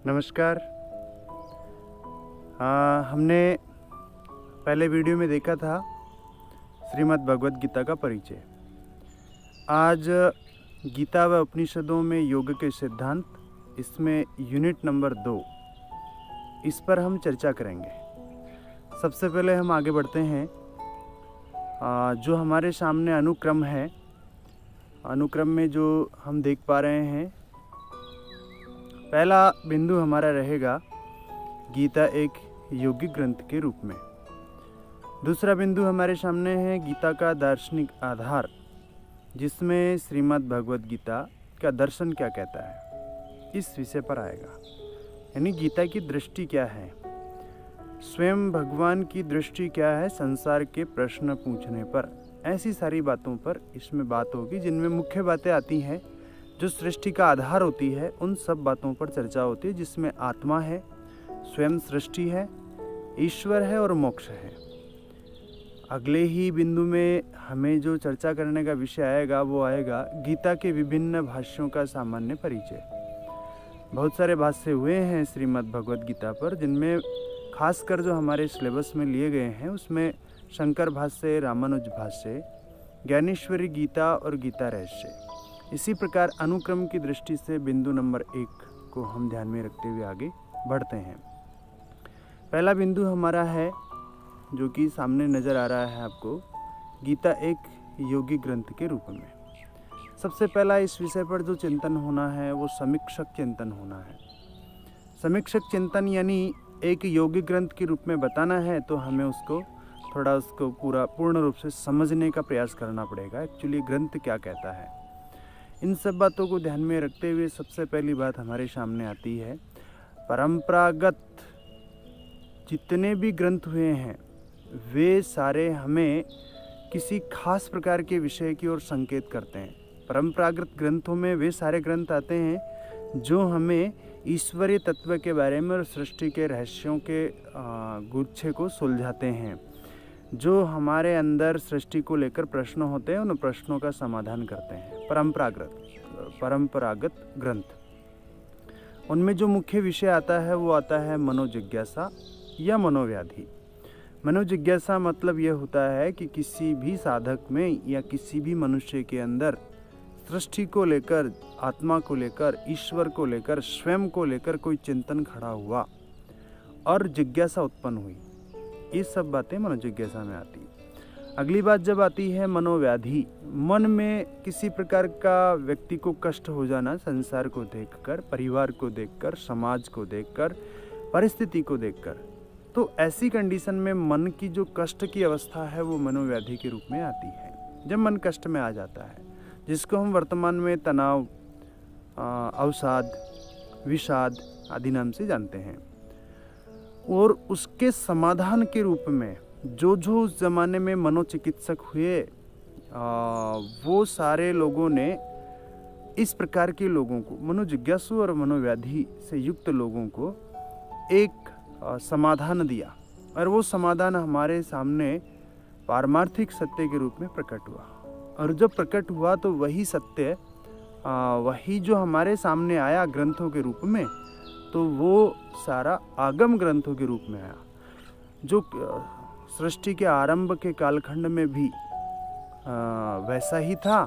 नमस्कार। हमने पहले वीडियो में देखा था श्रीमद् भगवद गीता का परिचय। आज गीता व उपनिषदों में योग के सिद्धांत, इसमें यूनिट नंबर 2, इस पर हम चर्चा करेंगे। सबसे पहले हम आगे बढ़ते हैं। जो हमारे सामने अनुक्रम है, अनुक्रम में जो हम देख पा रहे हैं, पहला बिंदु हमारा रहेगा गीता एक यौगिक ग्रंथ के रूप में। दूसरा बिंदु हमारे सामने है गीता का दार्शनिक आधार, जिसमें श्रीमद् भगवद गीता का दर्शन क्या कहता है, इस विषय पर आएगा। यानी गीता की दृष्टि क्या है, स्वयं भगवान की दृष्टि क्या है संसार के प्रश्न पूछने पर। ऐसी सारी बातों पर इसमें बात होगी, जिनमें मुख्य बातें आती हैं जो सृष्टि का आधार होती है। उन सब बातों पर चर्चा होती है, जिसमें आत्मा है, स्वयं सृष्टि है, ईश्वर है और मोक्ष है। अगले ही बिंदु में हमें जो चर्चा करने का विषय आएगा वो आएगा गीता के विभिन्न भाष्यों का सामान्य परिचय। बहुत सारे भाष्य हुए हैं श्रीमद् भगवद गीता पर, जिनमें खासकर जो हमारे सिलेबस में लिए गए हैं उसमें शंकर भाष्य, रामानुज भाष्य, ज्ञानेश्वरी गीता और गीता रहस्य। इसी प्रकार अनुक्रम की दृष्टि से बिंदु नंबर 1 को हम ध्यान में रखते हुए आगे बढ़ते हैं। पहला बिंदु हमारा है, जो कि सामने नज़र आ रहा है आपको, गीता एक यौगिक ग्रंथ के रूप में। सबसे पहला इस विषय पर जो चिंतन होना है वो समीक्षक चिंतन होना है। समीक्षक चिंतन यानी एक यौगिक ग्रंथ के रूप में बताना है तो हमें उसको पूर्ण रूप से समझने का प्रयास करना पड़ेगा। एक्चुअली ग्रंथ क्या कहता है, इन सब बातों को ध्यान में रखते हुए सबसे पहली बात हमारे सामने आती है, परंपरागत जितने भी ग्रंथ हुए हैं वे सारे हमें किसी खास प्रकार के विषय की ओर संकेत करते हैं। परंपरागत ग्रंथों में वे सारे ग्रंथ आते हैं जो हमें ईश्वरीय तत्व के बारे में और सृष्टि के रहस्यों के गुच्छे को सुलझाते हैं। जो हमारे अंदर सृष्टि को लेकर प्रश्न होते हैं उन प्रश्नों का समाधान करते हैं। परंपरागत ग्रंथ, उनमें जो मुख्य विषय आता है वो आता है मनोजिज्ञासा या मनोव्याधि। मनोजिज्ञासा मतलब यह होता है कि किसी भी साधक में या किसी भी मनुष्य के अंदर सृष्टि को लेकर, आत्मा को लेकर, ईश्वर को लेकर, स्वयं को लेकर कोई चिंतन खड़ा हुआ और जिज्ञासा उत्पन्न हुई। ये सब बातें मनोजिज्ञासा में आती है। अगली बात जब आती है मनोव्याधि, मन में किसी प्रकार का व्यक्ति को कष्ट हो जाना, संसार को देखकर, परिवार को देखकर, समाज को देखकर, परिस्थिति को देखकर, तो ऐसी कंडीशन में मन की जो कष्ट की अवस्था है वो मनोव्याधि के रूप में आती है। जब मन कष्ट में आ जाता है, जिसको हम वर्तमान में तनाव, अवसाद, विषाद आदि नाम से जानते हैं, और उसके समाधान के रूप में जो उस ज़माने में मनोचिकित्सक हुए, वो सारे लोगों ने इस प्रकार के लोगों को, मनोजिज्ञासु और मनोव्याधि से युक्त लोगों को एक समाधान दिया, और वो समाधान हमारे सामने पारमार्थिक सत्य के रूप में प्रकट हुआ। और जब प्रकट हुआ तो वही सत्य, वही जो हमारे सामने आया ग्रंथों के रूप में, तो वो सारा आगम ग्रंथों के रूप में आया। जो सृष्टि के आरंभ के कालखंड में भी वैसा ही था,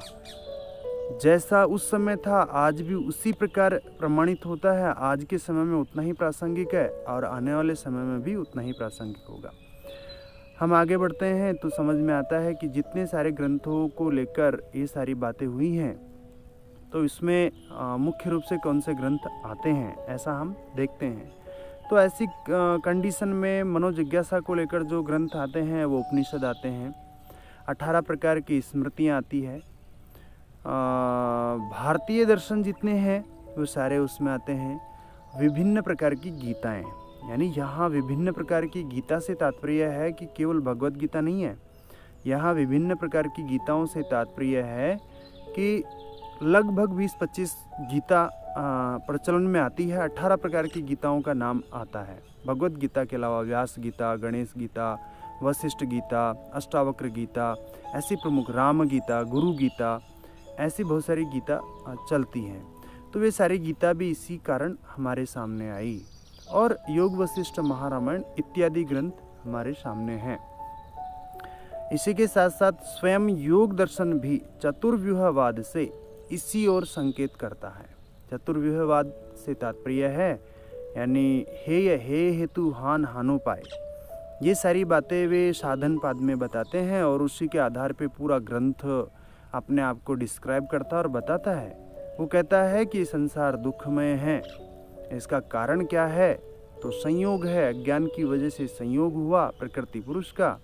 जैसा उस समय था आज भी उसी प्रकार प्रमाणित होता है। आज के समय में उतना ही प्रासंगिक है और आने वाले समय में भी उतना ही प्रासंगिक होगा। हम आगे बढ़ते हैं तो समझ में आता है कि जितने सारे ग्रंथों को लेकर ये सारी बातें हुई हैं, तो इसमें मुख्य रूप से कौन से ग्रंथ आते हैं ऐसा हम देखते हैं। तो ऐसी कंडीशन में मनोजिज्ञासा को लेकर जो ग्रंथ आते हैं वो उपनिषद आते हैं। 18 प्रकार की स्मृतियाँ आती है। भारतीय दर्शन जितने हैं वो सारे उसमें आते हैं। विभिन्न प्रकार की गीताएं, यानी यहाँ विभिन्न प्रकार की गीता से तात्पर्य है कि केवल भगवद गीता नहीं है। यहाँ विभिन्न प्रकार की गीताओं से तात्पर्य है कि लगभग 20-25 गीता प्रचलन में आती है। 18 प्रकार की गीताओं का नाम आता है। भगवद गीता के अलावा व्यास गीता, गणेश गीता, वशिष्ठ गीता, अष्टावक्र गीता, ऐसी प्रमुख, राम गीता, गुरु गीता, ऐसी बहुत सारी गीता चलती हैं। तो वे सारी गीता भी इसी कारण हमारे सामने आई और योग वशिष्ठ महारामायण इत्यादि ग्रंथ हमारे सामने हैं। इसी के साथ साथ स्वयं योग दर्शन भी चतुर्व्यूहवाद से इसी ओर संकेत करता है। चतुर्व्यूहवाद से तात्पर्य है यानी हे हेतु हान हानोपाय, ये सारी बातें वे साधन पाद में बताते हैं और उसी के आधार पे पूरा ग्रंथ अपने आप को डिस्क्राइब करता और बताता है। वो कहता है कि संसार दुखमय है, इसका कारण क्या है, तो संयोग है, अज्ञान की वजह से संयोग हुआ प्रकृति पुरुष का।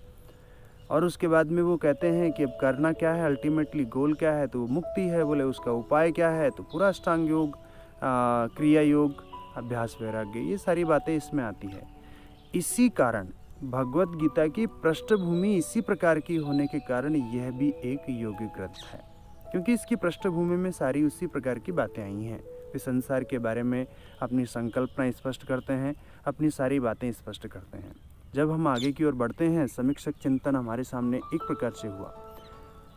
और उसके बाद में वो कहते हैं कि अब करना क्या है, अल्टीमेटली गोल क्या है, तो मुक्ति है। बोले उसका उपाय क्या है, तो पूरा अष्टांग योग, क्रिया योग, अभ्यास वैराग्य, ये सारी बातें इसमें आती है। इसी कारण भगवत गीता की पृष्ठभूमि इसी प्रकार की होने के कारण यह भी एक योगिक ग्रंथ है, क्योंकि इसकी पृष्ठभूमि में सारी उसी प्रकार की बातें आई हैं। वे संसार के बारे में अपनी संकल्पना स्पष्ट करते हैं, अपनी सारी बातें स्पष्ट करते हैं। जब हम आगे की ओर बढ़ते हैं, समीक्षक चिंतन हमारे सामने एक प्रकार से हुआ।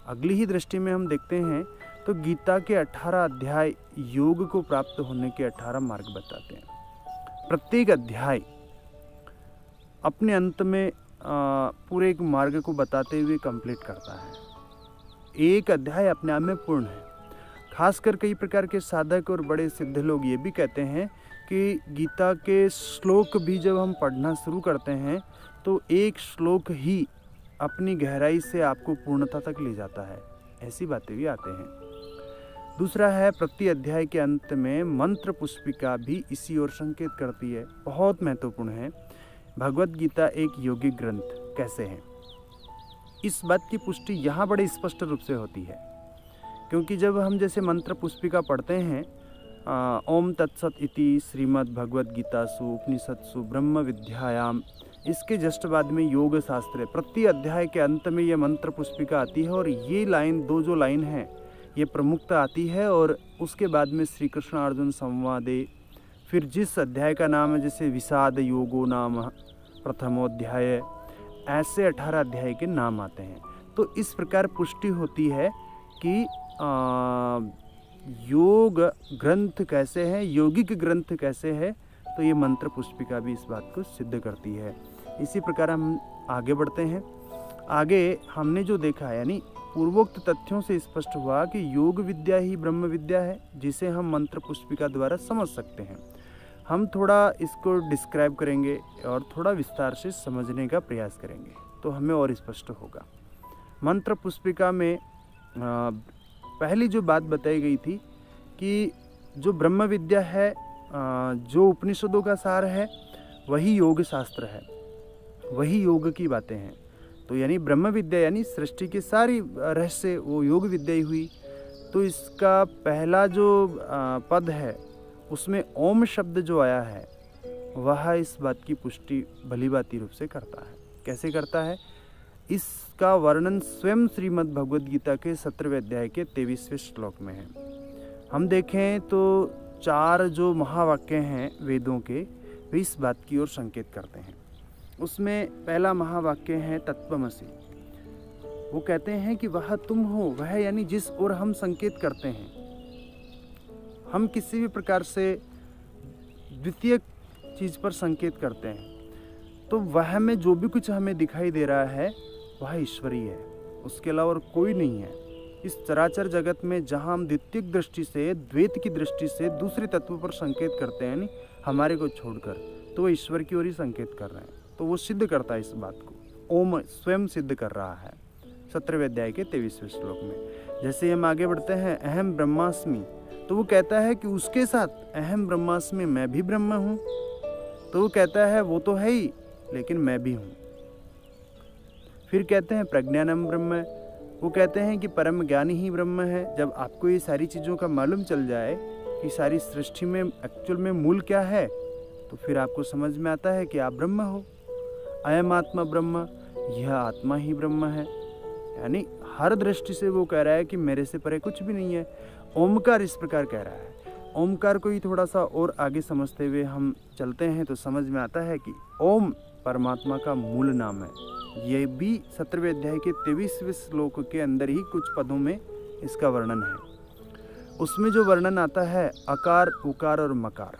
अगली ही दृष्टि में हम देखते हैं तो गीता के 18 अध्याय योग को प्राप्त होने के 18 मार्ग बताते हैं। प्रत्येक अध्याय अपने अंत में पूरे एक मार्ग को बताते हुए कंप्लीट करता है। एक अध्याय अपने आप में पूर्ण है। खासकर कई प्रकार के साधक और बड़े सिद्ध लोग ये भी कहते हैं कि गीता के श्लोक भी जब हम पढ़ना शुरू करते हैं तो एक श्लोक ही अपनी गहराई से आपको पूर्णता तक ले जाता है। ऐसी बातें भी आते हैं। दूसरा है, प्रति अध्याय के अंत में मंत्र पुष्पिका भी इसी ओर संकेत करती है। बहुत महत्वपूर्ण है। भगवत गीता एक योगिक ग्रंथ कैसे है, इस बात की पुष्टि यहाँ बड़े स्पष्ट रूप से होती है। क्योंकि जब हम जैसे मंत्र पुष्पिका पढ़ते हैं, ओम तत्सत इति श्रीमद् भगवद गीतासु उपनिषत्सु ब्रह्म विद्यायाम, इसके जस्ट बाद में योग शास्त्र है। प्रति अध्याय के अंत में ये मंत्र पुष्पिका आती है और ये लाइन, दो जो लाइन है, ये प्रमुखता आती है। और उसके बाद में श्री कृष्ण अर्जुन संवादे, फिर जिस अध्याय का नाम है जैसे विषाद योगो नाम प्रथमोध्याय, ऐसे 18 अध्याय के नाम आते हैं। तो इस प्रकार पुष्टि होती है कि योग ग्रंथ कैसे है, यौगिक ग्रंथ कैसे है, तो ये मंत्र पुष्पिका भी इस बात को सिद्ध करती है। इसी प्रकार हम आगे बढ़ते हैं। आगे हमने जो देखा है, यानी पूर्वोक्त तथ्यों से स्पष्ट हुआ कि योग विद्या ही ब्रह्म विद्या है, जिसे हम मंत्र पुष्पिका द्वारा समझ सकते हैं। हम थोड़ा इसको डिस्क्राइब करेंगे और थोड़ा विस्तार से समझने का प्रयास करेंगे तो हमें और स्पष्ट होगा। मंत्र पुष्पिका में पहली जो बात बताई गई थी कि जो ब्रह्म विद्या है, जो उपनिषदों का सार है, वही योग शास्त्र है, वही योग की बातें हैं। तो यानी ब्रह्म विद्या यानी सृष्टि की सारी रहस्य वो योग विद्या ही हुई। तो इसका पहला जो पद है उसमें ओम शब्द जो आया है वह इस बात की पुष्टि भलीभांति रूप से करता है। कैसे करता है, इसका वर्णन स्वयं श्रीमद् भगवद गीता के 17वें अध्याय के 23वें श्लोक में है। हम देखें तो 4 जो महावाक्य हैं वेदों के, वे इस बात की ओर संकेत करते हैं। उसमें पहला महावाक्य है तत्त्वमसि। वो कहते हैं कि वह तुम हो, वह यानी जिस ओर हम संकेत करते हैं। हम किसी भी प्रकार से द्वितीय चीज़ पर संकेत करते हैं तो वह में जो भी कुछ हमें दिखाई दे रहा है वह ईश्वरीय है, उसके अलावा और कोई नहीं है। इस चराचर जगत में जहाँ हम द्वितीय दृष्टि से, द्वैत की दृष्टि से दूसरे तत्व पर संकेत करते हैं, नहीं हमारे को छोड़कर, तो वह ईश्वर की ओर ही संकेत कर रहे हैं। तो वो सिद्ध करता है इस बात को, ओम स्वयं सिद्ध कर रहा है 17वें अध्याय के 23वें श्लोक में। जैसे हम आगे बढ़ते हैं, अहम ब्रह्मास्मि, तो वो कहता है कि उसके साथ अहम ब्रह्मास्मि, मैं भी ब्रह्म हूँ। तो वो कहता है वो तो है ही, लेकिन मैं भी हूँ। फिर कहते हैं प्रज्ञानम ब्रह्म, वो कहते हैं कि परम ज्ञानी ही ब्रह्म है। जब आपको ये सारी चीज़ों का मालूम चल जाए कि सारी सृष्टि में एक्चुअल में मूल क्या है, तो फिर आपको समझ में आता है कि आप ब्रह्म हो। अयम आत्मा ब्रह्म, यह आत्मा ही ब्रह्म है। यानी हर दृष्टि से वो कह रहा है कि मेरे से परे कुछ भी नहीं है। ओमकार इस प्रकार कह रहा है। ओमकार को ही थोड़ा सा और आगे समझते हुए हम चलते हैं तो समझ में आता है कि ओम परमात्मा का मूल नाम है। यह भी 17वें अध्याय के 23वें श्लोक के अंदर ही कुछ पदों में इसका वर्णन है। उसमें जो वर्णन आता है अकार, उकार और मकार,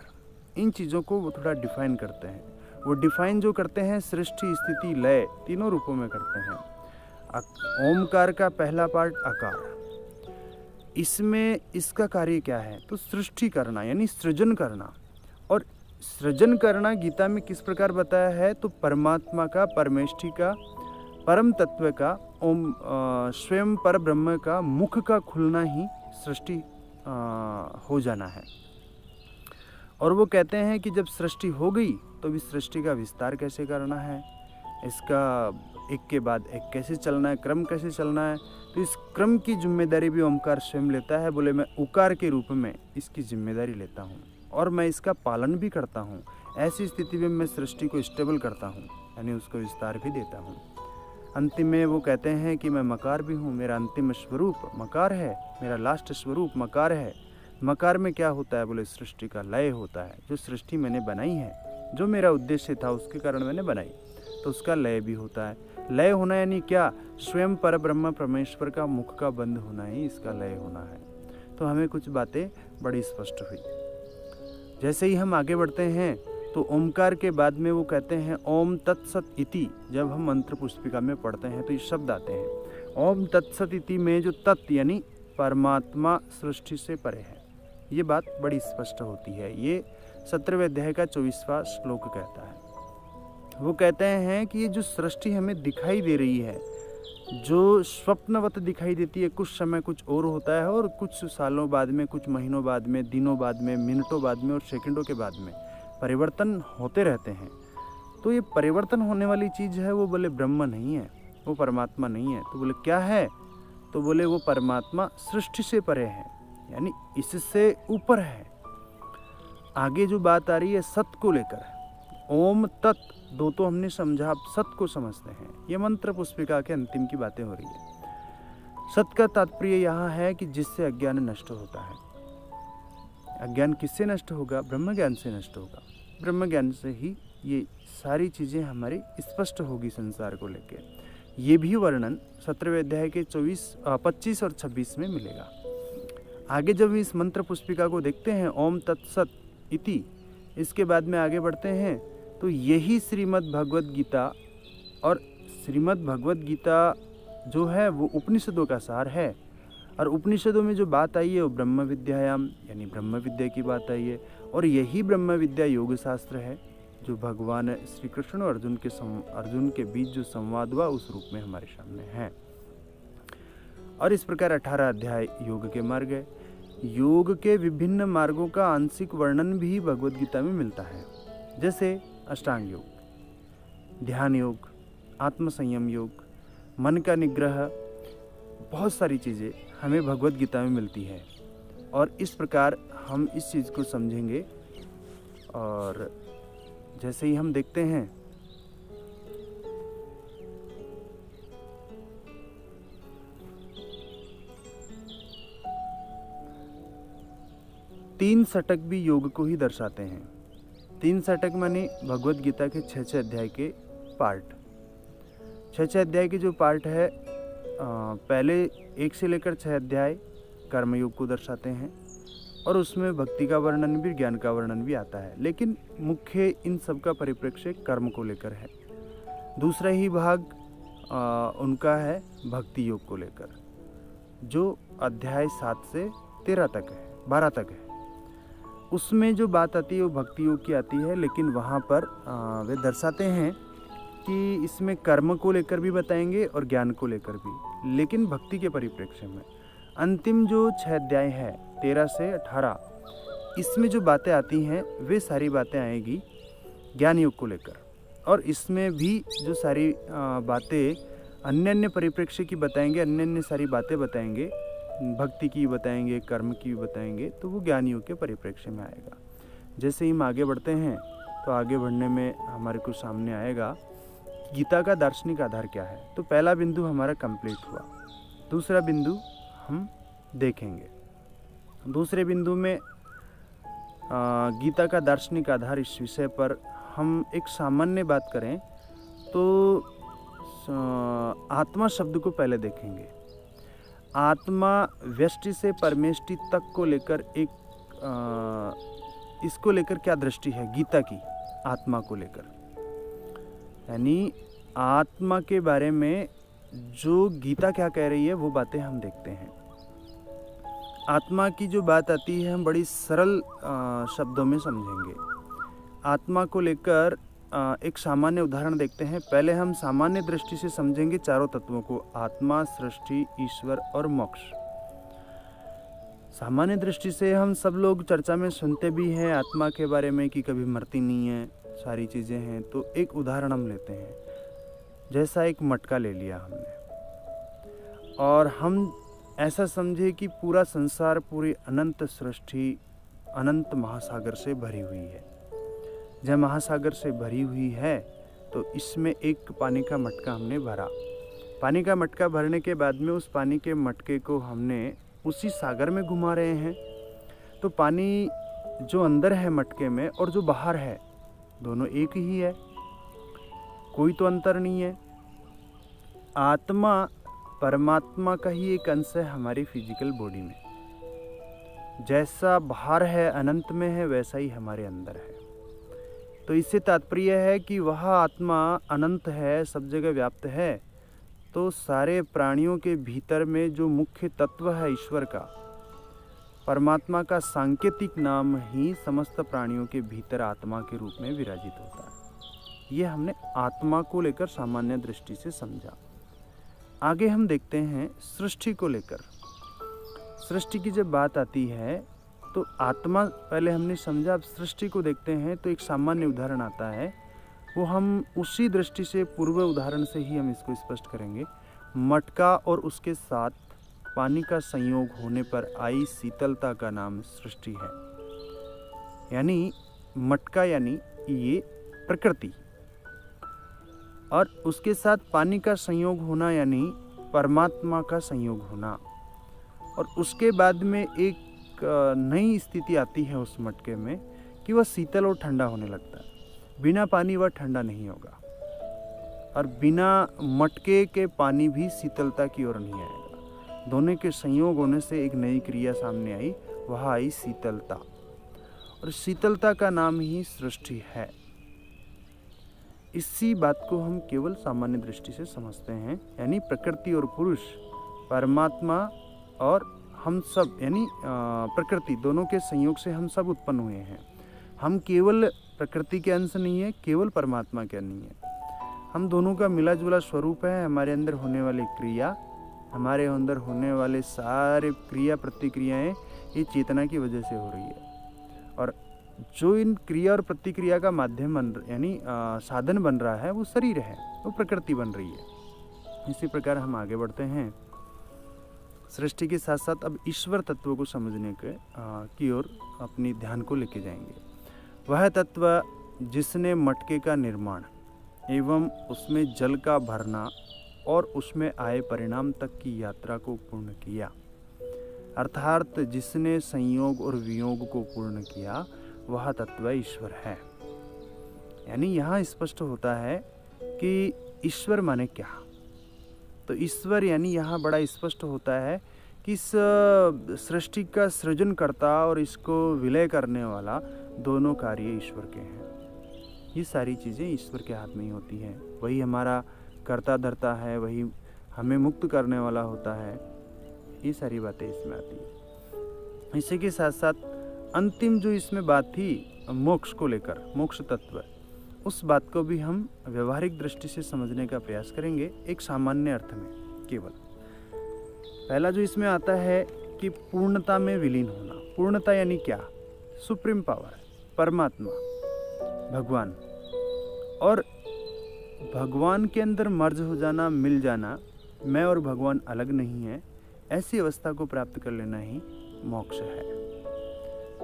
इन चीज़ों को वो थोड़ा डिफाइन करते हैं। वो डिफाइन जो करते हैं सृष्टि, स्थिति, लय तीनों रूपों में करते हैं। ओमकार का पहला पार्ट अकार, इसमें इसका कार्य क्या है? तो सृष्टि करना, यानी सृजन करना। और सृजन करना गीता में किस प्रकार बताया है? तो परमात्मा का, परमेष्ठी का, परम तत्व का, ओम स्वयं पर ब्रह्म का मुख का खुलना ही सृष्टि हो जाना है। और वो कहते हैं कि जब सृष्टि हो गई तो इस सृष्टि का विस्तार कैसे करना है, इसका एक के बाद एक कैसे चलना है, क्रम कैसे चलना है। तो इस क्रम की जिम्मेदारी भी ओमकार स्वयं लेता है। बोले मैं उकार के रूप में इसकी जिम्मेदारी लेता हूँ और मैं इसका पालन भी करता हूँ। ऐसी स्थिति में मैं सृष्टि को स्टेबल करता हूँ, यानी उसको विस्तार भी देता हूँ। अंतिम में वो कहते हैं कि मैं मकार भी हूँ, मेरा अंतिम स्वरूप मकार है, मेरा लास्ट स्वरूप मकार है। मकार में क्या होता है? बोले सृष्टि का लय होता है। जो सृष्टि मैंने बनाई है, जो मेरा उद्देश्य था उसके कारण मैंने बनाई, तो उसका लय भी होता है। लय होना यानी क्या? स्वयं पर ब्रह्म परमेश्वर का मुख का बंद होना ही इसका लय होना है। तो हमें कुछ बातें बड़ी स्पष्ट हुई। जैसे ही हम आगे बढ़ते हैं तो ओमकार के बाद में वो कहते हैं ओम तत्सत इति। जब हम मंत्र पुस्तिका में पढ़ते हैं तो ये शब्द आते हैं। ओम तत्सत इति में जो तत् यानी परमात्मा सृष्टि से परे है, ये बात बड़ी स्पष्ट होती है। ये 17वें अध्याय का 24वां श्लोक कहता है। वो कहते हैं कि ये जो सृष्टि हमें दिखाई दे रही है, जो स्वप्नवत दिखाई देती है, कुछ समय कुछ और होता है और कुछ सालों बाद में, कुछ महीनों बाद में, दिनों बाद में, मिनटों बाद में और सेकंडों के बाद में परिवर्तन होते रहते हैं। तो ये परिवर्तन होने वाली चीज़ है, वो बोले ब्रह्म नहीं है, वो परमात्मा नहीं है। तो बोले क्या है? तो बोले वो परमात्मा सृष्टि से परे है, यानी इससे ऊपर है। आगे जो बात आ रही है सत को लेकर, ओम तत्, दो तो हमने समझा, अब सत को समझते हैं। ये मंत्र पुस्तिका के अंतिम की बातें हो रही है। सत का तात्पर्य यहाँ है कि जिससे अज्ञान नष्ट होता है। अज्ञान किससे नष्ट होगा? ब्रह्म ज्ञान से नष्ट होगा। ब्रह्म ज्ञान से ही ये सारी चीज़ें हमारी स्पष्ट होगी संसार को लेकर। ये भी वर्णन 17वें अध्याय के 25 और 26 में मिलेगा। आगे जब इस मंत्र पुस्तिका को देखते हैं ओम तत्सत इति, इसके बाद में आगे बढ़ते हैं तो यही श्रीमद् भगवद गीता, और श्रीमद् भगवद गीता जो है वो उपनिषदों का सार है। और उपनिषदों में जो बात आई है वो ब्रह्म विद्यायाम, यानी ब्रह्म विद्या की बात आई है। और यही ब्रह्म विद्या योग शास्त्र है जो भगवान श्री कृष्ण और अर्जुन के बीच जो संवाद हुआ उस रूप में हमारे सामने है। और इस प्रकार 18 अध्याय योग के मार्ग है। योग के विभिन्न मार्गों का आंशिक वर्णन भी भगवद गीता में मिलता है, जैसे अष्टांग योग, ध्यान योग, आत्म संयम योग, मन का निग्रह, बहुत सारी चीज़ें हमें भगवद गीता में मिलती है। और इस प्रकार हम इस चीज़ को समझेंगे। और जैसे ही हम देखते हैं तीन षटक भी योग को ही दर्शाते हैं। 3 षटक माने भगवद गीता के 6 अध्याय के पार्ट। 6 अध्याय के जो पार्ट है, पहले 1 से लेकर 6 अध्याय कर्मयोग को दर्शाते हैं और उसमें भक्ति का वर्णन भी, ज्ञान का वर्णन भी आता है, लेकिन मुख्य इन सब का परिप्रेक्ष्य कर्म को लेकर है। दूसरा ही भाग उनका है भक्ति योग को लेकर, जो अध्याय 7 से 13 तक है, 12 तक है। उसमें जो बात आती है वो भक्ति योग की आती है, लेकिन वहाँ पर वे दर्शाते हैं कि इसमें कर्म को लेकर भी बताएंगे और ज्ञान को लेकर भी, लेकिन भक्ति के परिप्रेक्ष्य में। अंतिम जो 6 अध्याय है 13 से 18, इसमें जो बातें आती हैं वे सारी बातें आएगी ज्ञान योग को लेकर। और इसमें भी जो सारी बातें अन्य अन्य परिप्रेक्ष्य की बताएंगे, अन्य अन्य सारी बातें बताएंगे, भक्ति की बताएंगे, कर्म की बताएंगे, तो वो ज्ञान योग के परिप्रेक्ष्य में आएगा। जैसे ही हम आगे बढ़ते हैं तो आगे बढ़ने में हमारे को सामने आएगा गीता का दार्शनिक आधार क्या है। तो पहला बिंदु हमारा कंप्लीट हुआ। दूसरा बिंदु हम देखेंगे। दूसरे बिंदु में गीता का दार्शनिक आधार, इस विषय पर हम एक सामान्य बात करें तो आत्मा शब्द को पहले देखेंगे। आत्मा व्यष्टि से परमेष्टि तक को लेकर इसको लेकर क्या दृष्टि है गीता की आत्मा को लेकर, यानी आत्मा के बारे में जो गीता क्या कह रही है वो बातें हम देखते हैं। आत्मा की जो बात आती है हम बड़ी सरल शब्दों में समझेंगे। आत्मा को लेकर एक सामान्य उदाहरण देखते हैं। पहले हम सामान्य दृष्टि से समझेंगे चारों तत्वों को, आत्मा, सृष्टि, ईश्वर और मोक्ष। सामान्य दृष्टि से हम सब लोग चर्चा में सुनते भी हैं आत्मा के बारे में कि कभी मरती नहीं है, सारी चीज़ें हैं। तो एक उदाहरण हम लेते हैं, जैसा एक मटका ले लिया हमने और हम ऐसा समझे कि पूरा संसार, पूरी अनंत सृष्टि अनंत महासागर से भरी हुई है। जब महासागर से भरी हुई है तो इसमें एक पानी का मटका हमने भरा। पानी का मटका भरने के बाद में उस पानी के मटके को हमने उसी सागर में घुमा रहे हैं। तो पानी जो अंदर है मटके में और जो बाहर है दोनों एक ही है, कोई तो अंतर नहीं है। आत्मा परमात्मा का ही एक अंश है हमारी फिजिकल बॉडी में। जैसा बाहर है अनंत में है वैसा ही हमारे अंदर है। तो इससे तात्पर्य है कि वह आत्मा अनंत है, सब जगह व्याप्त है। तो सारे प्राणियों के भीतर में जो मुख्य तत्व है ईश्वर का, परमात्मा का सांकेतिक नाम ही समस्त प्राणियों के भीतर आत्मा के रूप में विराजित होता है। ये हमने आत्मा को लेकर सामान्य दृष्टि से समझा। आगे हम देखते हैं सृष्टि को लेकर। सृष्टि की जब बात आती है तो आत्मा पहले हमने समझा, अब सृष्टि को देखते हैं तो एक सामान्य उदाहरण आता है, वो हम उसी दृष्टि से पूर्व उदाहरण से ही हम इसको स्पष्ट करेंगे। मटका और उसके साथ पानी का संयोग होने पर आई शीतलता का नाम सृष्टि है। यानी मटका यानी ये प्रकृति और उसके साथ पानी का संयोग होना यानी परमात्मा का संयोग होना। और उसके बाद में एक नई स्थिति आती है उस मटके में कि वह शीतल और ठंडा होने लगता है। बिना पानी वह ठंडा नहीं होगा और बिना मटके के पानी भी शीतलता की ओर नहीं आएगा। दोनों के संयोग होने से एक नई क्रिया सामने आई, वह आई शीतलता। और शीतलता का नाम ही सृष्टि है। इसी बात को हम केवल सामान्य दृष्टि से समझते हैं, यानी प्रकृति और पुरुष, परमात्मा और हम सब यानी प्रकृति, दोनों के संयोग से हम सब उत्पन्न हुए हैं। हम केवल प्रकृति के अंश नहीं है, केवल परमात्मा के नहीं है। हम दोनों का मिला जुला स्वरूप है। हमारे अंदर होने वाली क्रिया, हमारे अंदर होने वाले सारे क्रिया प्रतिक्रियाएं ये चेतना की वजह से हो रही है। और जो इन क्रिया और प्रतिक्रिया का माध्यम यानी साधन बन रहा है वो शरीर है, वो प्रकृति बन रही है। इसी प्रकार हम आगे बढ़ते हैं। सृष्टि के साथ साथ अब ईश्वर तत्व को समझने की ओर अपनी ध्यान को लेके जाएंगे। वह तत्व जिसने मटके का निर्माण एवं उसमें जल का भरना और उसमें आए परिणाम तक की यात्रा को पूर्ण किया, अर्थात जिसने संयोग और वियोग को पूर्ण किया, वह तत्व ईश्वर है। यानी यहाँ स्पष्ट होता है कि ईश्वर माने क्या। तो ईश्वर यानी यहाँ बड़ा स्पष्ट होता है कि इस सृष्टि का सृजनकर्ता और इसको विलय करने वाला दोनों कार्य ईश्वर के हैं। ये सारी चीज़ें ईश्वर के हाथ में ही होती हैं। वही हमारा कर्ता धर्ता है, वही हमें मुक्त करने वाला होता है। ये सारी बातें इसमें आती हैं। इसी के साथ साथ अंतिम जो इसमें बात थी मोक्ष को लेकर, मोक्ष तत्व, उस बात को भी हम व्यवहारिक दृष्टि से समझने का प्रयास करेंगे, एक सामान्य अर्थ में केवल। पहला जो इसमें आता है कि पूर्णता में विलीन होना। पूर्णता यानी क्या? सुप्रीम पावर, परमात्मा, भगवान। और भगवान के अंदर मर्ज हो जाना, मिल जाना, मैं और भगवान अलग नहीं है, ऐसी अवस्था को प्राप्त कर लेना ही मोक्ष है।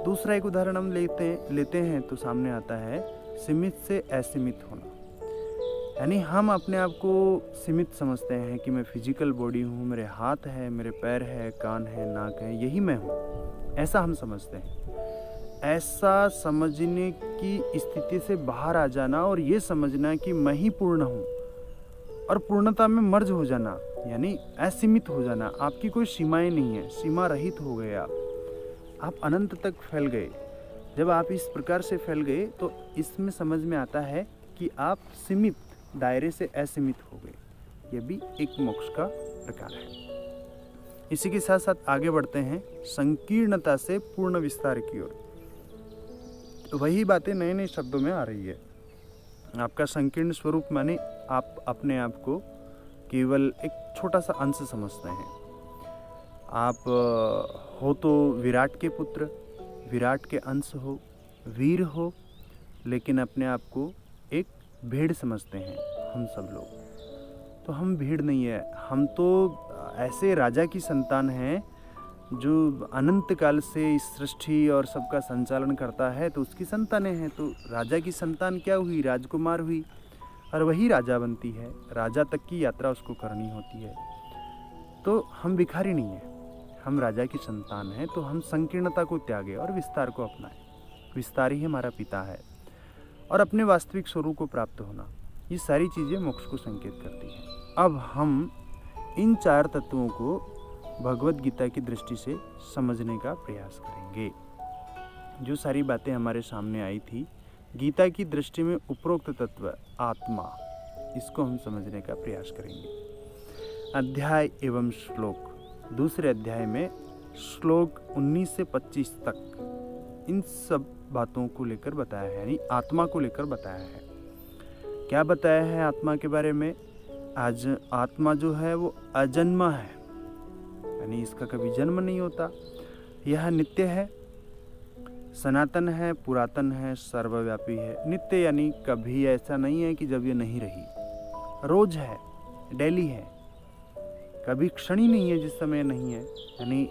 दूसरा एक उदाहरण हम लेते हैं तो सामने आता है सीमित से असीमित होना। यानी हम अपने आप को सीमित समझते हैं कि मैं फिजिकल बॉडी हूँ, मेरे हाथ है, मेरे पैर है, कान है, नाक है, यही मैं हूँ, ऐसा हम समझते हैं। ऐसा समझने की स्थिति से बाहर आ जाना और ये समझना कि मैं ही पूर्ण हूँ और पूर्णता में मर्ज हो जाना, यानी असीमित हो जाना, आपकी कोई सीमाएं नहीं है, सीमा रहित हो गए आप अनंत तक फैल गए। जब आप इस प्रकार से फैल गए तो इसमें समझ में आता है कि आप सीमित दायरे से असीमित हो गए। यह भी एक मोक्ष का प्रकार है। इसी के साथ साथ आगे बढ़ते हैं संकीर्णता से पूर्ण विस्तार की ओर। वही बातें नए नए शब्दों में आ रही है। आपका संकीर्ण स्वरूप माने आप अपने आप को केवल एक छोटा सा अंश समझते हैं। आप हो तो विराट के पुत्र, विराट के अंश हो, वीर हो, लेकिन अपने आप को एक भेड़ समझते हैं हम सब लोग। तो हम भेड़ नहीं है, हम तो ऐसे राजा की संतान हैं जो अनंत काल से इस सृष्टि और सबका संचालन करता है, तो उसकी संतानें हैं। तो राजा की संतान क्या हुई? राजकुमार हुई, और वही राजा बनती है। राजा तक की यात्रा उसको करनी होती है। तो हम भिखारी नहीं है, हम राजा की संतान हैं। तो हम संकीर्णता को त्यागें और विस्तार को अपनाएं। विस्तार ही हमारा पिता है, और अपने वास्तविक स्वरूप को प्राप्त होना, ये सारी चीज़ें मोक्ष को संकेत करती हैं। अब हम इन 4 तत्वों को भगवत गीता की दृष्टि से समझने का प्रयास करेंगे। जो सारी बातें हमारे सामने आई थी, गीता की दृष्टि में उपरोक्त तत्व आत्मा, इसको हम समझने का प्रयास करेंगे। अध्याय एवं श्लोक, दूसरे अध्याय में श्लोक 19 से 25 तक इन सब बातों को लेकर बताया है, यानी आत्मा को लेकर बताया है। क्या बताया है आत्मा के बारे में? आज आत्मा जो है वो अजन्मा है, यानी इसका कभी जन्म नहीं होता। यह नित्य है, सनातन है, पुरातन है, सर्वव्यापी है। नित्य यानी कभी ऐसा नहीं है कि जब ये नहीं रही, रोज है, डेली है, कभी क्षण ही नहीं है जिस समय नहीं है। यानी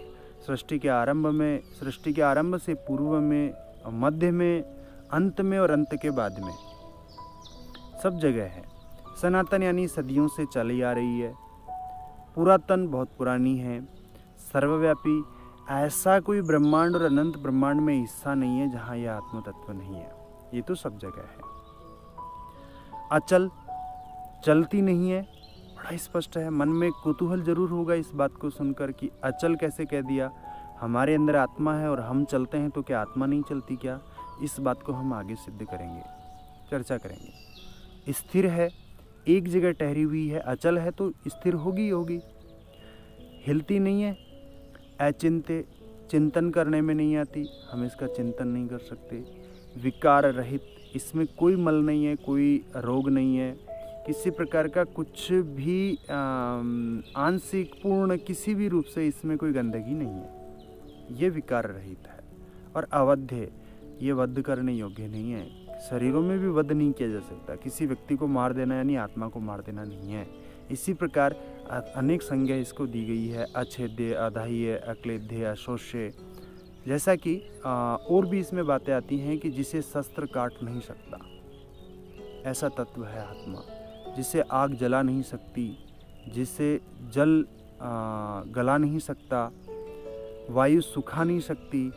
सृष्टि के आरंभ में, सृष्टि के आरंभ से पूर्व में, मध्य में, अंत में और अंत के बाद में, सब जगह है। सनातन यानी सदियों से चली आ रही है, पुरातन बहुत पुरानी है, सर्वव्यापी ऐसा कोई ब्रह्मांड और अनंत ब्रह्मांड में हिस्सा नहीं है जहाँ यह आत्म तत्व नहीं है। ये तो सब जगह है। अचल, चलती नहीं है, बड़ा स्पष्ट है। मन में कुतूहल जरूर होगा इस बात को सुनकर कि अचल कैसे कह दिया? हमारे अंदर आत्मा है और हम चलते हैं, तो क्या आत्मा नहीं चलती क्या? इस बात को हम आगे सिद्ध करेंगे, चर्चा करेंगे। स्थिर है, एक जगह ठहरी हुई है, अचल है तो स्थिर होगी ही होगी। हिलती नहीं है, अचिंत्य, चिंतन करने में नहीं आती, हम इसका चिंतन नहीं कर सकते। विकार रहित, इसमें कोई मल नहीं है, कोई रोग नहीं है, किसी प्रकार का कुछ भी आंशिक पूर्ण किसी भी रूप से इसमें कोई गंदगी नहीं है। ये विकार रहित है। और अवध्य, ये वध करने योग्य नहीं है। शरीरों में भी वध नहीं किया जा सकता। किसी व्यक्ति को मार देना यानी आत्मा को मार देना नहीं है। इसी प्रकार अनेक संज्ञा इसको दी गई है। अछेद्य, अधाह्य, अक्लेद्य, अशोष्य, जैसा कि और भी इसमें बातें आती हैं कि जिसे शस्त्र काट नहीं सकता, ऐसा तत्व है आत्मा। जिसे आग जला नहीं सकती, जिसे जल गला नहीं सकता, वायु सुखा नहीं सकती।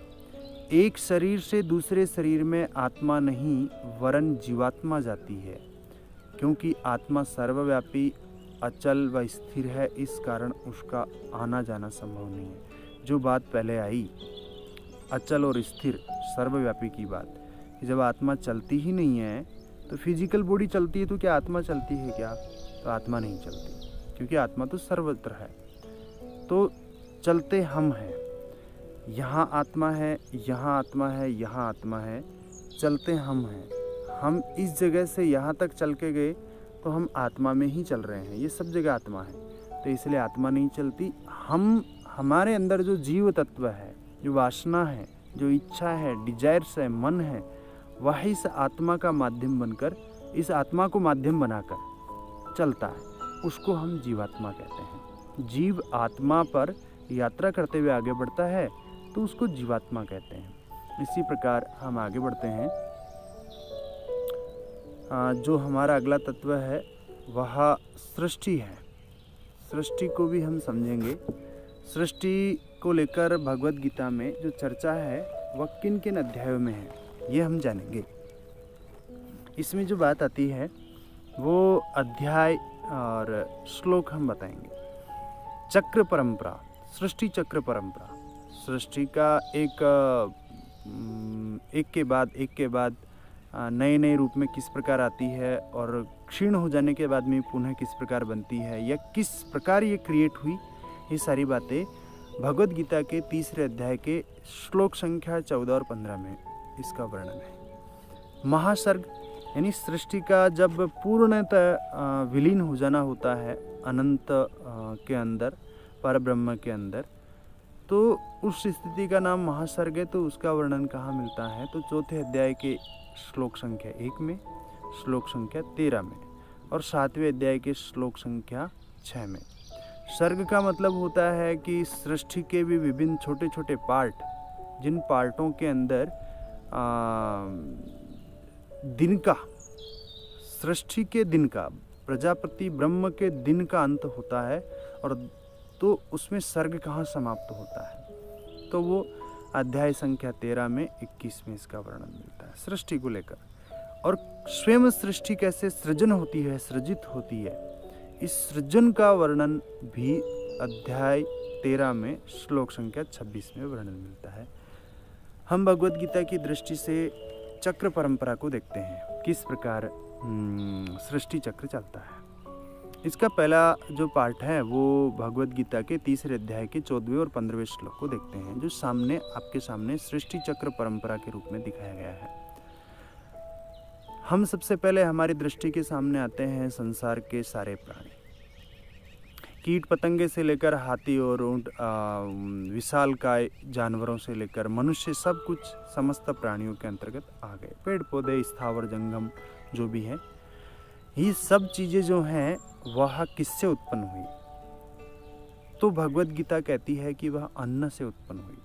एक शरीर से दूसरे शरीर में आत्मा नहीं वरन जीवात्मा जाती है, क्योंकि आत्मा सर्वव्यापी, अचल व स्थिर है। इस कारण उसका आना जाना संभव नहीं है। जो बात पहले आई अचल और स्थिर सर्वव्यापी की बात, जब आत्मा चलती ही नहीं है तो फिजिकल बॉडी चलती है, तो क्या आत्मा चलती है क्या? तो आत्मा नहीं चलती, क्योंकि आत्मा तो सर्वत्र है। तो चलते हम हैं, यहाँ आत्मा है, यहाँ आत्मा है, यहाँ आत्मा है, चलते हम हैं। हम इस जगह से यहाँ तक चल के गए तो हम आत्मा में ही चल रहे हैं। ये सब जगह आत्मा है, तो इसलिए आत्मा नहीं चलती। हमारे अंदर जो जीव तत्व है, जो वासना है, जो इच्छा है, डिजायर्स है, मन है, वह इस आत्मा का माध्यम बनकर, इस आत्मा को माध्यम बनाकर चलता है। उसको हम जीवात्मा कहते हैं। जीव आत्मा पर यात्रा करते हुए आगे बढ़ता है तो उसको जीवात्मा कहते हैं। इसी प्रकार हम आगे बढ़ते हैं। जो हमारा अगला तत्व है वह सृष्टि है। सृष्टि को भी हम समझेंगे। सृष्टि को लेकर भगवत गीता में जो चर्चा है वह किन किन अध्यायों में है, ये हम जानेंगे। इसमें जो बात आती है वो अध्याय और श्लोक हम बताएंगे। चक्र परंपरा, सृष्टि चक्र परंपरा, सृष्टि का एक के बाद नए नए रूप में किस प्रकार आती है और क्षीण हो जाने के बाद में पुनः किस प्रकार बनती है या किस प्रकार ये क्रिएट हुई, ये सारी बातें भगवद गीता के 3 अध्याय के श्लोक संख्या 14 और 15 में इसका वर्णन है। महासर्ग यानी सृष्टि का जब पूर्णतः विलीन हो जाना होता है अनंत के अंदर, पर ब्रह्म के अंदर, तो उस स्थिति का नाम महासर्ग है। तो उसका वर्णन कहाँ मिलता है? तो 4 अध्याय के श्लोक संख्या 1 में, श्लोक संख्या 13 में और 7वें अध्याय के श्लोक संख्या 6 में। सर्ग का मतलब होता है कि सृष्टि के भी विभिन्न छोटे छोटे पार्ट, जिन पार्टों के अंदर दिन का, सृष्टि के दिन का, प्रजापति ब्रह्म के दिन का अंत होता है, और तो उसमें सर्ग कहाँ समाप्त होता है? तो वो अध्याय संख्या 13 में 21 में इसका वर्णन मिलता है सृष्टि को लेकर। और स्वयं सृष्टि कैसे सृजन होती है, सृजित होती है, इस सृजन का वर्णन भी अध्याय 13 में श्लोक संख्या 26 में वर्णन मिलता है। हम भगवद गीता की दृष्टि से चक्र परंपरा को देखते हैं, किस प्रकार सृष्टि चक्र चलता है। इसका पहला जो पार्ट है वो भगवद गीता के 3 अध्याय के 14वें और 15वें श्लोक को देखते हैं, जो सामने आपके सामने सृष्टि चक्र परंपरा के रूप में दिखाया गया है। हम सबसे पहले हमारी दृष्टि के सामने आते हैं संसार के सारे प्राणी, कीट पतंगे से लेकर हाथी और ऊंट, विशालकाय जानवरों से लेकर मनुष्य, सब कुछ समस्त प्राणियों के अंतर्गत आ गए। पेड़ पौधे, स्थावर जंगम जो भी है, ये सब चीज़ें जो हैं वह किससे उत्पन्न हुई? तो भगवद गीता कहती है कि वह अन्न से उत्पन्न हुई।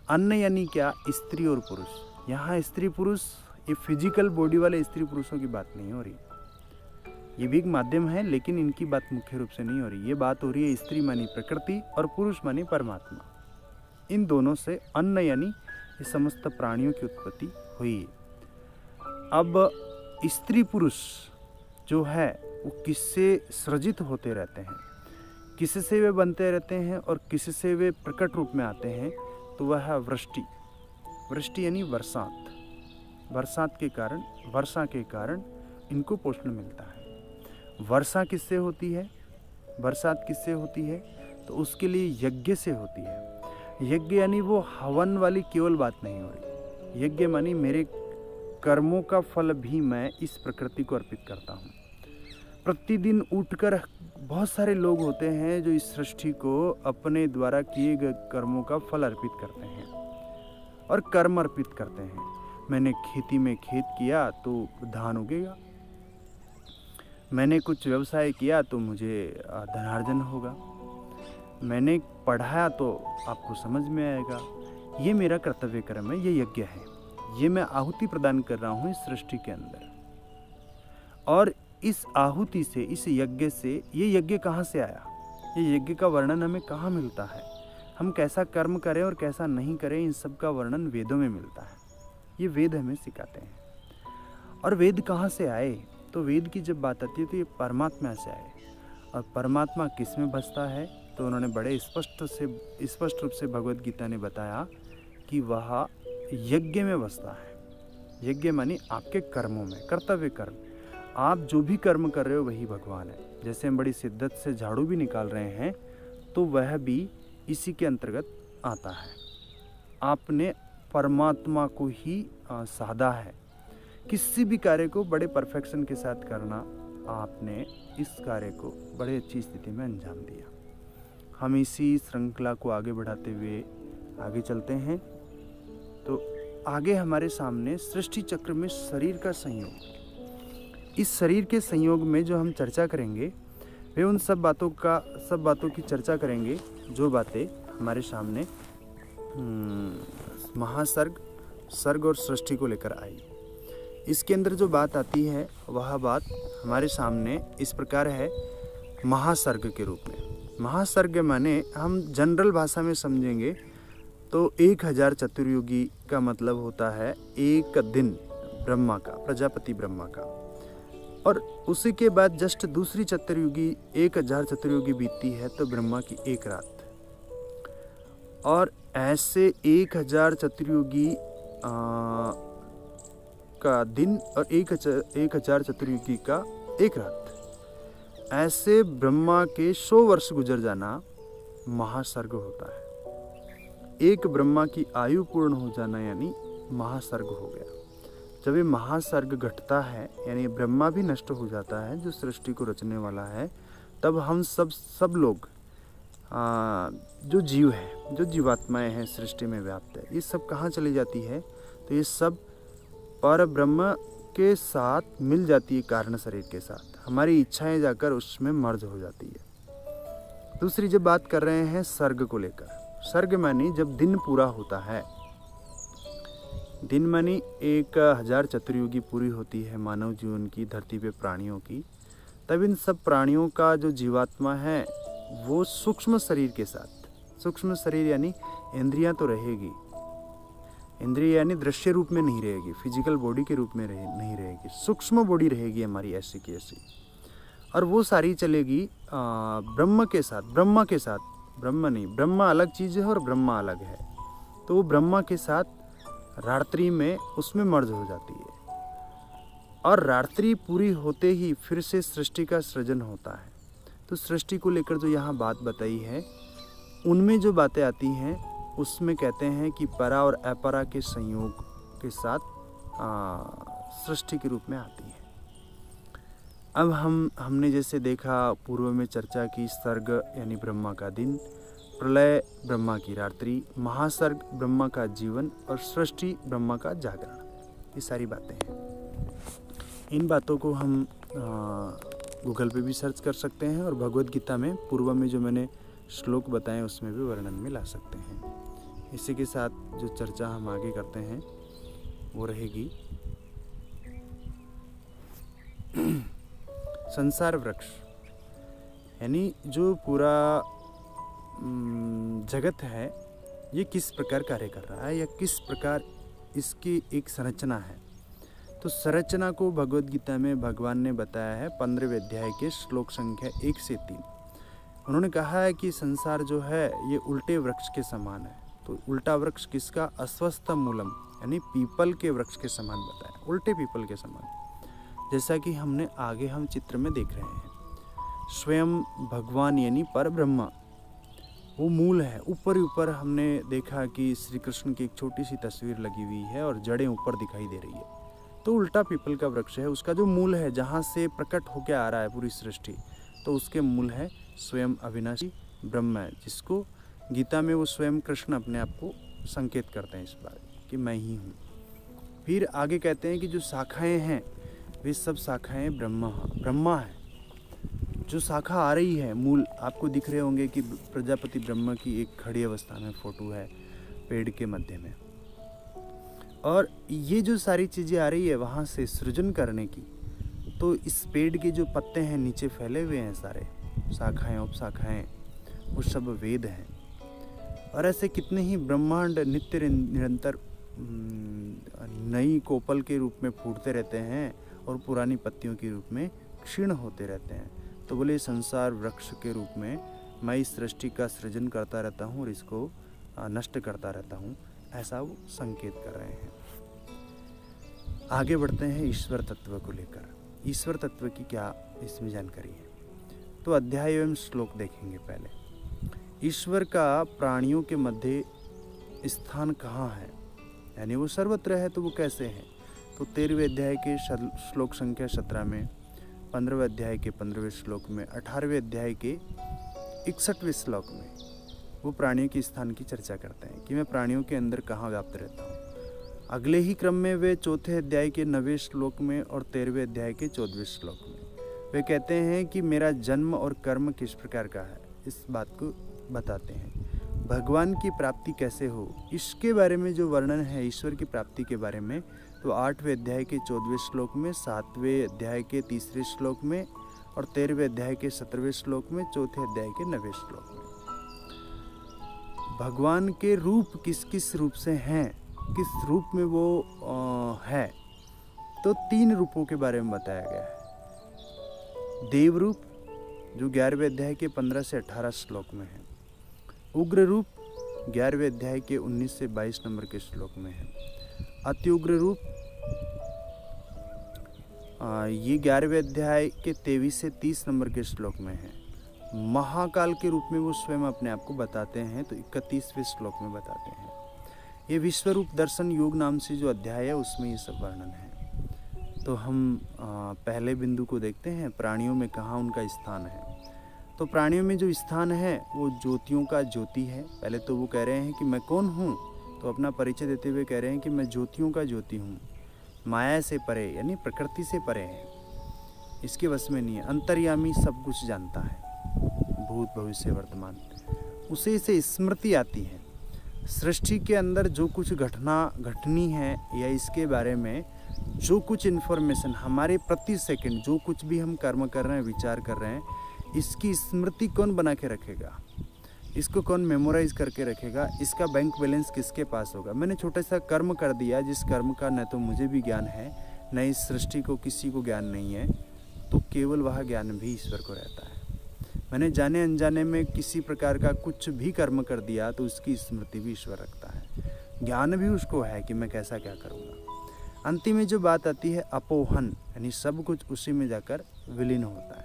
अन्न यानी क्या? स्त्री और पुरुष। यहाँ स्त्री पुरुष, ये फिजिकल बॉडी वाले स्त्री पुरुषों की बात नहीं हो रही, ये भी एक माध्यम है, लेकिन इनकी बात मुख्य रूप से नहीं हो रही। ये बात हो रही है स्त्री मानी प्रकृति और पुरुष मानी परमात्मा, इन दोनों से अन्न यानी ये समस्त प्राणियों की उत्पत्ति हुई है। अब स्त्री पुरुष जो है वो किससे सृजित होते रहते हैं, किससे वे बनते रहते हैं और किससे वे प्रकट रूप में आते हैं? तो वह है वृष्टि। वृष्टि यानी बरसात। बरसात के कारण, वर्षा के कारण इनको पोषण मिलता है। वर्षा किससे होती है, बरसात किससे होती है? तो उसके लिए यज्ञ से होती है। यज्ञ यानी वो हवन वाली केवल बात नहीं हो रही। यज्ञ मानी मेरे कर्मों का फल भी मैं इस प्रकृति को अर्पित करता हूँ। प्रतिदिन उठकर बहुत सारे लोग होते हैं जो इस सृष्टि को अपने द्वारा किए गए कर्मों का फल अर्पित करते हैं और कर्म अर्पित करते हैं। मैंने खेती में खेत किया तो धान उगेगा, मैंने कुछ व्यवसाय किया तो मुझे धनार्जन होगा, मैंने पढ़ाया तो आपको समझ में आएगा। ये मेरा कर्तव्य कर्म है, ये यज्ञ है, ये मैं आहुति प्रदान कर रहा हूँ इस सृष्टि के अंदर। और इस आहुति से, इस यज्ञ से, ये यज्ञ कहाँ से आया, ये यज्ञ का वर्णन हमें कहाँ मिलता है, हम कैसा कर्म करें और कैसा नहीं करें, इन सब का वर्णन वेदों में मिलता है। ये वेद हमें सिखाते हैं। और वेद कहाँ से आए? तो वेद की जब बात आती है तो ये परमात्मा से आए। और परमात्मा किस में बसता है? तो उन्होंने बड़े स्पष्ट रूप से भगवद गीता ने बताया कि वह यज्ञ में बसता है। यज्ञ मानी आपके कर्मों में, कर्तव्य कर्म। आप जो भी कर्म कर रहे हो वही भगवान है। जैसे हम बड़ी शिद्दत से झाड़ू भी निकाल रहे हैं तो वह भी इसी के अंतर्गत आता है। आपने परमात्मा को ही साधा है। किसी भी कार्य को बड़े परफेक्शन के साथ करना, आपने इस कार्य को बड़े अच्छी स्थिति में अंजाम दिया। हम इसी श्रृंखला को आगे बढ़ाते हुए आगे चलते हैं। तो आगे हमारे सामने सृष्टि चक्र में शरीर का संयोग, इस शरीर के संयोग में जो हम चर्चा करेंगे वे उन सब बातों की चर्चा करेंगे जो बातें हमारे सामने महासर्ग, सर्ग और सृष्टि को लेकर आई। इसके अंदर जो बात आती है वह बात हमारे सामने इस प्रकार है, महासर्ग के रूप में। महासर्ग माने हम जनरल भाषा में समझेंगे तो 1000 चतुर्युगी का मतलब होता है एक दिन ब्रह्मा का, प्रजापति ब्रह्मा का। और उसी के बाद जस्ट दूसरी चतुर्युगी 1000 चतुर्युगी बीतती है तो ब्रह्मा की एक रात, और ऐसे 1000 चतुर्युगी का दिन और 1000 चतुर्युगी का एक रात, ऐसे ब्रह्मा के 100 वर्ष गुजर जाना महासर्ग होता है। एक ब्रह्मा की आयु पूर्ण हो जाना यानी महासर्ग हो गया। जब ये महासर्ग घटता है यानी ब्रह्मा भी नष्ट हो जाता है जो सृष्टि को रचने वाला है, तब हम सब लोग जो जीव है, जो जीवात्माएं हैं सृष्टि में व्याप्त है, ये सब कहाँ चली जाती है? तो ये सब पर ब्रह्म के साथ मिल जाती है, कारण शरीर के साथ। हमारी इच्छाएं जाकर उसमें मर्ज हो जाती है। दूसरी जब बात कर रहे हैं सर्ग को लेकर, सर्ग मानी जब दिन पूरा होता है, दिन मानी 1000 चतुर्युगी पूरी होती है मानव जीवन की, धरती पे प्राणियों की, तब इन सब प्राणियों का जो जीवात्मा है वो सूक्ष्म शरीर के साथ, सूक्ष्म शरीर यानी इंद्रियां तो रहेगी, इंद्रिय यानी दृश्य रूप में नहीं रहेगी, फिजिकल बॉडी के रूप में नहीं रहेगी, सूक्ष्म बॉडी रहेगी हमारी ऐसी की ऐसी, और वो सारी चलेगी ब्रह्म के साथ। ब्रह्मा के साथ, ब्रह्म नहीं, ब्रह्मा अलग चीज़ है और ब्रह्मा अलग है, तो वो ब्रह्मा के साथ रात्रि में उसमें मर्ज हो जाती है, और रात्रि पूरी होते ही फिर से सृष्टि का सृजन होता है। तो सृष्टि को लेकर जो यहाँ बात बताई है, उनमें जो बातें आती हैं उसमें कहते हैं कि परा और अपरा के संयोग के साथ सृष्टि के रूप में आती है। अब हमने जैसे देखा पूर्व में चर्चा की, सर्ग यानी ब्रह्मा का दिन, प्रलय ब्रह्मा की रात्रि, महासर्ग ब्रह्मा का जीवन, और सृष्टि ब्रह्मा का जागरण, ये सारी बातें हैं। इन बातों को हम गूगल पे भी सर्च कर सकते हैं, और भगवद गीता में पूर्व में जो मैंने श्लोक बताए उसमें भी वर्णन में ला सकते हैं। इसी के साथ जो चर्चा हम आगे करते हैं वो रहेगी संसार वृक्ष, यानी जो पूरा जगत है ये किस प्रकार कार्य कर रहा है या किस प्रकार इसकी एक संरचना है। तो संरचना को भगवद गीता में भगवान ने बताया है 15वें अध्याय के श्लोक संख्या 1 से 3। उन्होंने कहा है कि संसार जो है ये उल्टे वृक्ष के समान है। तो उल्टा वृक्ष किसका? अस्वस्थ मूलम, यानी पीपल के वृक्ष के समान बताया, उल्टे पीपल के समान। जैसा कि हमने आगे हम चित्र में देख रहे हैं, स्वयं भगवान यानी पर ब्रह्मा वो मूल है। ऊपर ही ऊपर हमने देखा कि श्री कृष्ण की एक छोटी सी तस्वीर लगी हुई है और जड़ें ऊपर दिखाई दे रही है। तो उल्टा पीपल का वृक्ष है, उसका जो मूल है जहाँ से प्रकट होकर आ रहा है पूरी सृष्टि, तो उसके मूल है स्वयं अविनाशी ब्रह्म है, जिसको गीता में वो स्वयं कृष्ण अपने आप को संकेत करते हैं इस बात कि मैं ही हूँ। फिर आगे कहते हैं कि जो शाखाएँ हैं वे सब शाखाएँ ब्रह्मा है। जो शाखा आ रही है, मूल आपको दिख रहे होंगे कि प्रजापति ब्रह्मा की एक खड़ी अवस्था में फोटो है पेड़ के मध्य में, और ये जो सारी चीज़ें आ रही है वहाँ से सृजन करने की, तो इस पेड़ के जो पत्ते हैं नीचे फैले हुए हैं सारे शाखाएँ उपशाखाएँ, वो सब वेद हैं। और ऐसे कितने ही ब्रह्मांड नित्य निरंतर नई कोपल के रूप में फूटते रहते हैं और पुरानी पत्तियों के रूप में क्षीण होते रहते हैं। तो बोले संसार वृक्ष के रूप में मैं इस सृष्टि का सृजन करता रहता हूँ और इसको नष्ट करता रहता हूँ, ऐसा वो संकेत कर रहे हैं। आगे बढ़ते हैं ईश्वर तत्व को लेकर। ईश्वर तत्व की क्या इसमें जानकारी है, तो अध्याय एवं श्लोक देखेंगे। पहले ईश्वर का प्राणियों के मध्य स्थान कहाँ है, यानी वो सर्वत्र है, तो वो कैसे है? तो 13वें अध्याय के श्लोक संख्या 17 में, 15वें अध्याय के 15वें श्लोक में, 18वें अध्याय के 61वें श्लोक में वो प्राणियों के स्थान की चर्चा करते हैं कि मैं प्राणियों के अंदर कहाँ व्याप्त रहता हूँ। अगले ही क्रम में वे 4थे अध्याय के 9वें श्लोक में और 13वें अध्याय के 14वें श्लोक में वे कहते हैं कि मेरा जन्म और कर्म किस प्रकार का है, इस बात को बताते हैं। भगवान की प्राप्ति कैसे हो, इसके बारे में जो वर्णन है ईश्वर की प्राप्ति के बारे में, तो 8वें अध्याय के 14वें श्लोक में, 7वें अध्याय के 3रे श्लोक में और 13वें अध्याय के 17वें श्लोक में, 4थे अध्याय के 9वें श्लोक में भगवान के रूप किस किस रूप से हैं, किस रूप में वो है, तो 3 रूपों के बारे में बताया गया है। देव रूप जो 11वें अध्याय के 15 से 18 श्लोक में है, उग्र रूप 11वें अध्याय के 19 से 22 नंबर के श्लोक में है, अति उग्र रूप ये 11वें अध्याय के 23 से 30 नंबर के श्लोक में है। महाकाल के रूप में वो स्वयं अपने आप को बताते हैं तो 31वें श्लोक में बताते हैं। ये विश्वरूप दर्शन योग नाम से जो अध्याय है उसमें ये सब वर्णन है। तो हम पहले बिंदु को देखते हैं, प्राणियों में कहाँ उनका स्थान है। तो प्राणियों में जो स्थान है वो ज्योतियों का ज्योति है। पहले तो वो कह रहे हैं कि मैं कौन हूँ, तो अपना परिचय देते हुए कह रहे हैं कि मैं ज्योतियों का ज्योति हूँ, माया से परे यानी प्रकृति से परे है, इसके वश में नहीं है, अंतर्यामी सब कुछ जानता है, भूत भविष्य वर्तमान, उसे से स्मृति आती है। सृष्टि के अंदर जो कुछ घटना घटनी है या इसके बारे में जो कुछ इन्फॉर्मेशन हमारे प्रति सेकंड जो कुछ भी हम कर्म कर रहे हैं, विचार कर रहे हैं, इसकी स्मृति कौन बना के रखेगा, इसको कौन मेमोराइज करके रखेगा, इसका बैंक बैलेंस किसके पास होगा। मैंने छोटा सा कर्म कर दिया जिस कर्म का न तो मुझे भी ज्ञान है न इस सृष्टि को किसी को ज्ञान नहीं है, तो केवल वह ज्ञान भी ईश्वर को रहता है। मैंने जाने अनजाने में किसी प्रकार का कुछ भी कर्म कर दिया तो उसकी स्मृति भी ईश्वर रखता है, ज्ञान भी उसको है कि मैं कैसा क्या करूँगा। अंतिम में जो बात आती है अपोहन, यानी सब कुछ उसी में जाकर विलीन होता है।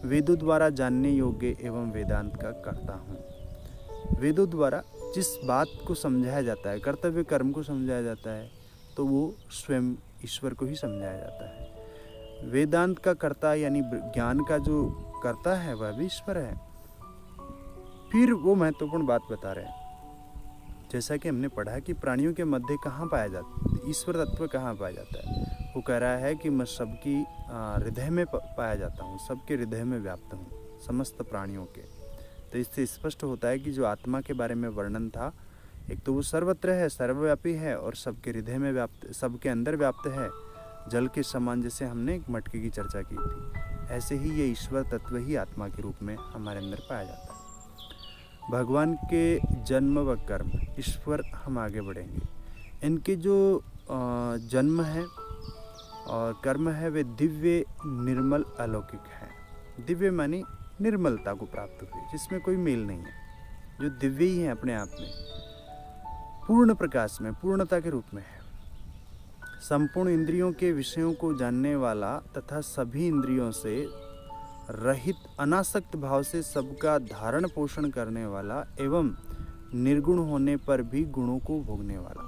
वेदों द्वारा जानने योग्य एवं वेदांत का करता हूँ। वेदों द्वारा जिस बात को समझाया जाता है, कर्तव्य कर्म को समझाया जाता है, तो वो स्वयं ईश्वर को ही समझाया जाता है। वेदांत का कर्ता यानी ज्ञान का जो करता है वह भी ईश्वर है। फिर वो महत्वपूर्ण बात बता रहे हैं, जैसा कि हमने पढ़ा कि प्राणियों के मध्य कहाँ पाया जाता है, ईश्वर तत्व कहाँ पाया जाता है। वो कह रहा है कि मैं सबकी हृदय में पाया जाता हूँ, सबके हृदय में व्याप्त हूँ, समस्त प्राणियों के। तो इससे स्पष्ट होता है कि जो आत्मा के बारे में वर्णन था, एक तो वो सर्वत्र है, सर्वव्यापी है और सबके हृदय में व्याप्त, सबके अंदर व्याप्त है, जल के समान, जैसे हमने एक मटके की चर्चा की थी। ऐसे ही ये ईश्वर तत्व ही आत्मा के रूप में हमारे अंदर पाया जाता है। भगवान के जन्म व कर्म, ईश्वर हम आगे बढ़ेंगे, इनके जो जन्म है और कर्म है वे दिव्य निर्मल अलौकिक है। दिव्य मानी निर्मलता को प्राप्त हुई, जिसमें कोई मेल नहीं है, जो दिव्य ही है अपने आप में, पूर्ण प्रकाश में, पूर्णता के रूप में है। संपूर्ण इंद्रियों के विषयों को जानने वाला तथा सभी इंद्रियों से रहित अनासक्त भाव से सबका धारण पोषण करने वाला एवं निर्गुण होने पर भी गुणों को भोगने वाला।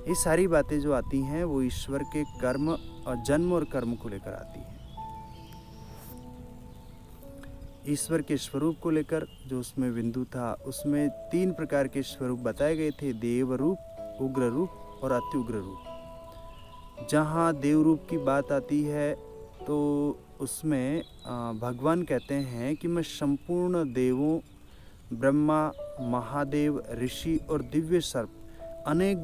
ये सारी बातें जो आती हैं वो ईश्वर के कर्म और जन्म और कर्म को लेकर आती हैं। ईश्वर के स्वरूप को लेकर जो उसमें बिंदु था, उसमें 3 प्रकार के स्वरूप बताए गए थे, देव रूप, उग्र रूप और अति उग्र रूप। जहाँ देव रूप की बात आती है तो उसमें भगवान कहते हैं कि मैं संपूर्ण देवों, ब्रह्मा, महादेव, ऋषि और दिव्य सर्प, अनेक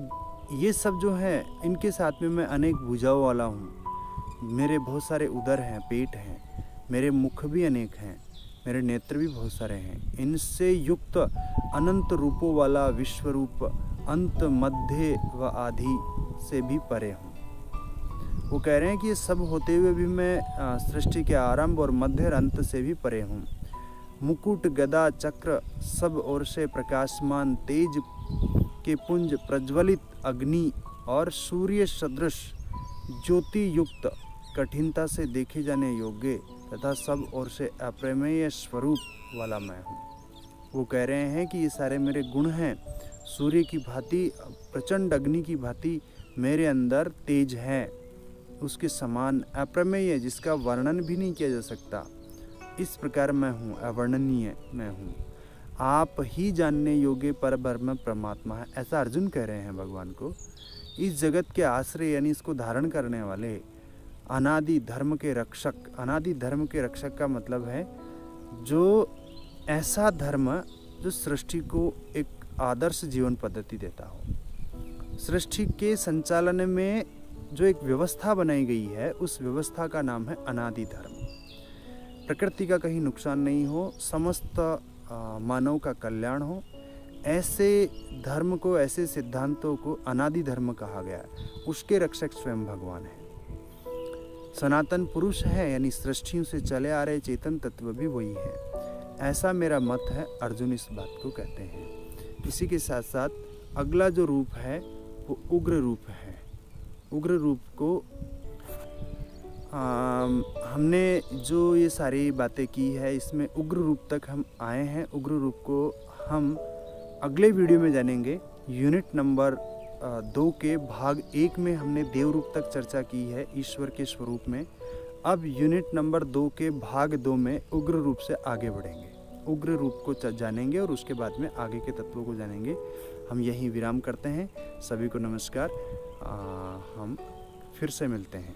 ये सब जो है इनके साथ में मैं अनेक भुजाओं वाला हूँ। मेरे बहुत सारे उदर हैं, पेट हैं, मेरे मुख भी अनेक हैं, मेरे नेत्र भी बहुत सारे हैं। इनसे युक्त अनंत रूपों वाला विश्वरूप अंत, मध्य व आदि से भी परे हूँ। वो कह रहे हैं कि ये सब होते हुए भी मैं सृष्टि के आरंभ और मध्य और अंत से भी परे हूँ। मुकुट, गदा, चक्र, सब ओर से प्रकाशमान तेज के पुंज, प्रज्वलित अग्नि और सूर्य सदृश ज्योति युक्त, कठिनता से देखे जाने योग्य तथा सब ओर से अप्रमेय स्वरूप वाला मैं हूँ। वो कह रहे हैं कि ये सारे मेरे गुण हैं। सूर्य की भांति, प्रचंड अग्नि की भांति मेरे अंदर तेज है, उसके समान अप्रमेय, जिसका वर्णन भी नहीं किया जा सकता। इस प्रकार मैं हूँ, अवर्णनीय मैं हूँ। आप ही जानने योग्य पर ब्रह्म परमात्मा है, ऐसा अर्जुन कह रहे हैं भगवान को। इस जगत के आश्रय यानी इसको धारण करने वाले अनादि धर्म के रक्षक। अनादि धर्म के रक्षक का मतलब है जो ऐसा धर्म जो सृष्टि को एक आदर्श जीवन पद्धति देता हो। सृष्टि के संचालन में जो एक व्यवस्था बनाई गई है, उस व्यवस्था का नाम है अनादि धर्म। प्रकृति का कहीं नुकसान नहीं हो, समस्त मानव का कल्याण हो, ऐसे धर्म को, ऐसे सिद्धांतों को अनादि धर्म कहा गया है। उसके रक्षक स्वयं भगवान है। सनातन पुरुष है, यानी सृष्टियों से चले आ रहे चेतन तत्व भी वही है, ऐसा मेरा मत है। अर्जुन इस बात को कहते हैं। इसी के साथ साथ अगला जो रूप है वो उग्र रूप है। उग्र रूप को हमने जो ये सारी बातें की है, इसमें उग्र रूप तक हम आए हैं। उग्र रूप को हम अगले वीडियो में जानेंगे। यूनिट नंबर 2 के भाग 1 में हमने देव रूप तक चर्चा की है, ईश्वर के स्वरूप में। अब यूनिट नंबर 2 के भाग 2 में उग्र रूप से आगे बढ़ेंगे, उग्र रूप को जानेंगे और उसके बाद में आगे के तत्वों को जानेंगे। हम यहीं विराम करते हैं। सभी को नमस्कार। हम फिर से मिलते हैं।